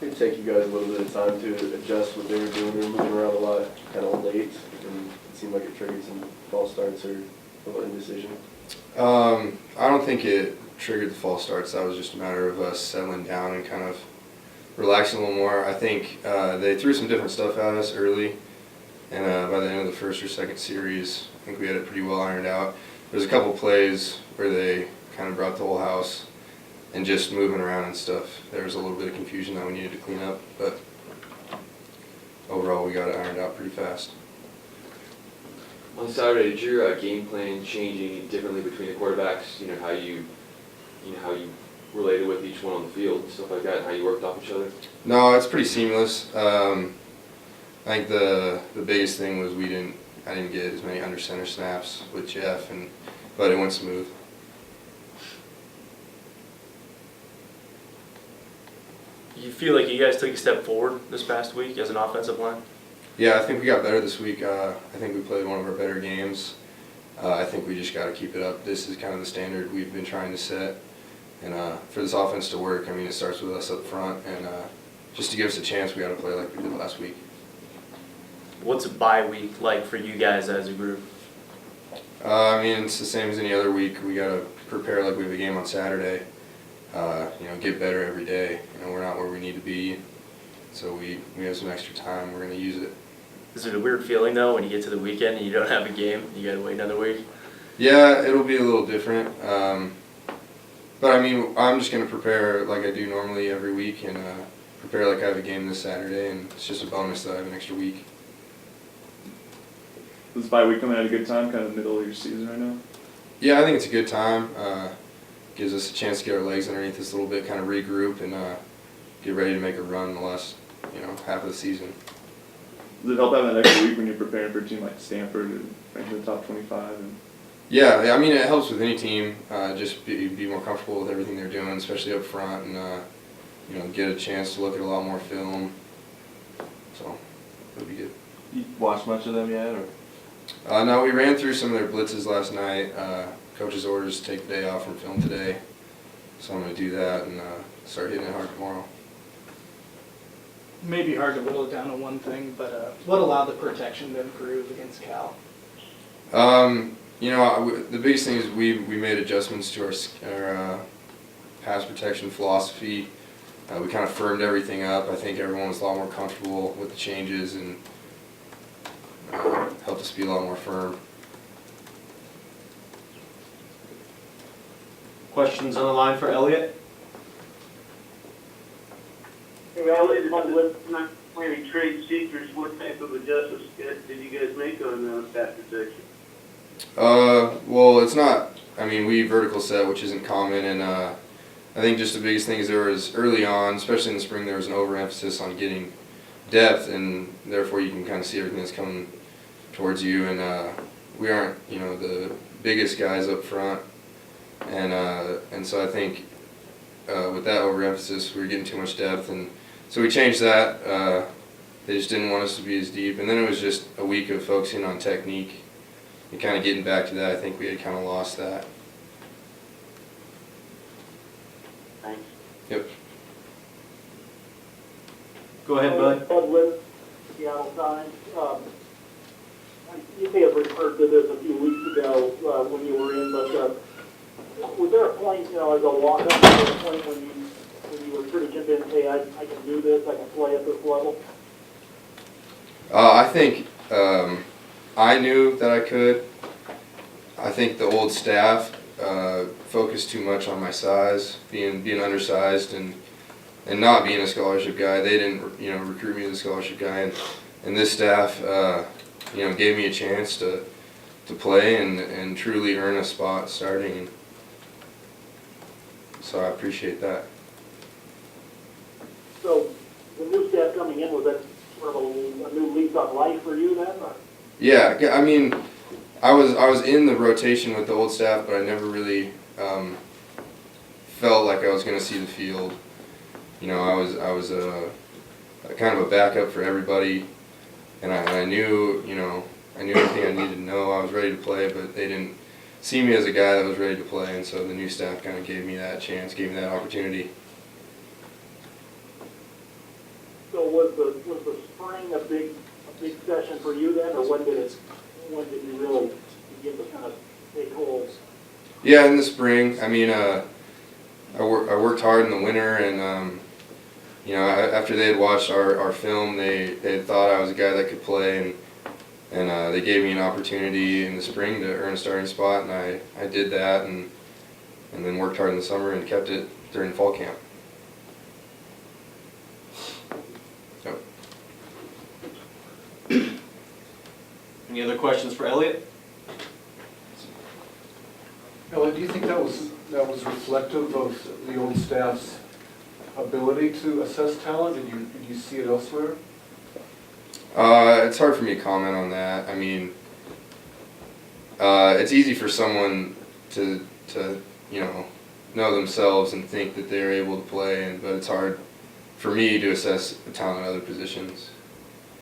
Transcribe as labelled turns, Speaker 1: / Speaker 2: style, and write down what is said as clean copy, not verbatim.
Speaker 1: It take you guys a little bit of time to adjust what they were doing. They were moving around a lot, kind of late, and it seemed like it triggered some false starts or a little indecision.
Speaker 2: I don't think it triggered the false starts. That was just a matter of us settling down and kind of relaxing a little more. I think they threw some different stuff at us early, and by the end of the first or second series, I think we had it pretty well ironed out. There's a couple plays where they kind of brought the whole house, and just moving around and stuff. There was a little bit of confusion that we needed to clean up, but overall we got it ironed out pretty fast.
Speaker 3: On Saturday, did your game plan change any differently between the quarterbacks? How you related with each one on the field and stuff like that, and how you worked off each other?
Speaker 2: No, it's pretty seamless. I think the biggest thing was I didn't get as many under center snaps with Jeff, but it went smooth.
Speaker 4: You feel like you guys took a step forward this past week as an offensive line?
Speaker 2: Yeah, I think we got better this week. I think we played one of our better games. I think we just got to keep it up. This is kind of the standard we've been trying to set. And for this offense to work, I mean, it starts with us up front. And just to give us a chance, we got to play like we did last week.
Speaker 4: What's a bye week like for you guys as a group?
Speaker 2: I mean, it's the same as any other week. We got to prepare like we have a game on Saturday. Get better every day. We're not where we need to be, so we have some extra time. We're going to use it.
Speaker 4: Is it a weird feeling though when you get to the weekend and you don't have a game? You got to wait another week?
Speaker 2: Yeah, it'll be a little different. But I mean, I'm just going to prepare like I do normally every week and prepare like I have a game this Saturday, and it's just a bonus that I have an extra week.
Speaker 5: Is bye week coming at a good time, kind of middle of your season right now?
Speaker 2: Yeah, I think it's a good time. Gives us a chance to get our legs underneath us a little bit, kind of regroup, and get ready to make a run in the last, half of the season.
Speaker 5: Does it help having that extra week when you're preparing for a team like Stanford and ranked in the top 25?
Speaker 2: Yeah, I mean, it helps with any team. Just be more comfortable with everything they're doing, especially up front, and get a chance to look at a lot more film. So it'll be good.
Speaker 1: You watched much of them yet, or?
Speaker 2: No, we ran through some of their blitzes last night. Coach's orders to take the day off from film today, so I'm going to do that and start hitting it hard tomorrow.
Speaker 6: Maybe hard to whittle it down to one thing, but what allowed the protection to improve against Cal?
Speaker 2: The biggest thing is we made adjustments to our pass protection philosophy. We kind of firmed everything up. I think everyone was a lot more comfortable with the changes and helped us be a lot more firm.
Speaker 7: Questions on the line for Elliott?
Speaker 8: Hey, Elliott, with not planning trade secrets, what type of adjustments did you guys make on pass protection?
Speaker 2: Well, it's not. I mean, we vertical set, which isn't common, and I think just the biggest thing is there was early on, especially in the spring, there was an overemphasis on getting depth, and therefore you can kind of see everything that's coming towards you. And we aren't, the biggest guys up front, and so I think with that overemphasis, we were getting too much depth, and so we changed that. They just didn't want us to be as deep, and then it was just a week of focusing on technique and kind of getting back to that. I think we had kind of lost that.
Speaker 8: Thanks.
Speaker 2: Yep.
Speaker 7: Go ahead, Bud.
Speaker 8: Bud with Seattle Times. You may have referred to this a few weeks ago when you were in, but was there a point, as a walk-up, was there a point when you were pretty convinced, hey, I can do this, I can play at this level?
Speaker 2: I think I knew that I could. I think the old staff focused too much on my size, being undersized and not being a scholarship guy. They didn't recruit me as a scholarship guy, and this staff gave me a chance to play and truly earn a spot starting. And so I appreciate that.
Speaker 8: So the new staff coming in, was that sort of a new lease on life for you then? Or?
Speaker 2: Yeah, I mean, I was in the rotation with the old staff, but I never really felt like I was going to see the field. I was a kind of a backup for everybody, and I knew I knew everything I needed to know. I was ready to play, but they didn't see me as a guy that was ready to play, and so the new staff kind of gave me that chance, gave me that opportunity.
Speaker 8: was the spring a big session for you then, or when did you really begin to kind of take hold?
Speaker 2: Yeah, in the spring. I mean, I worked hard in the winter, and you know, after they had watched our film, they had thought I was a guy that could play, and they gave me an opportunity in the spring to earn a starting spot, and I did that, and then worked hard in the summer and kept it during fall camp. So.
Speaker 7: Any other questions for Elliott?
Speaker 9: Elliot, do you think that was reflective of the old staff's ability to assess talent? Did you see it elsewhere?
Speaker 2: It's hard for me to comment on that. I mean, it's easy for someone to you know themselves and think that they're able to play, but it's hard for me to assess the talent in other positions.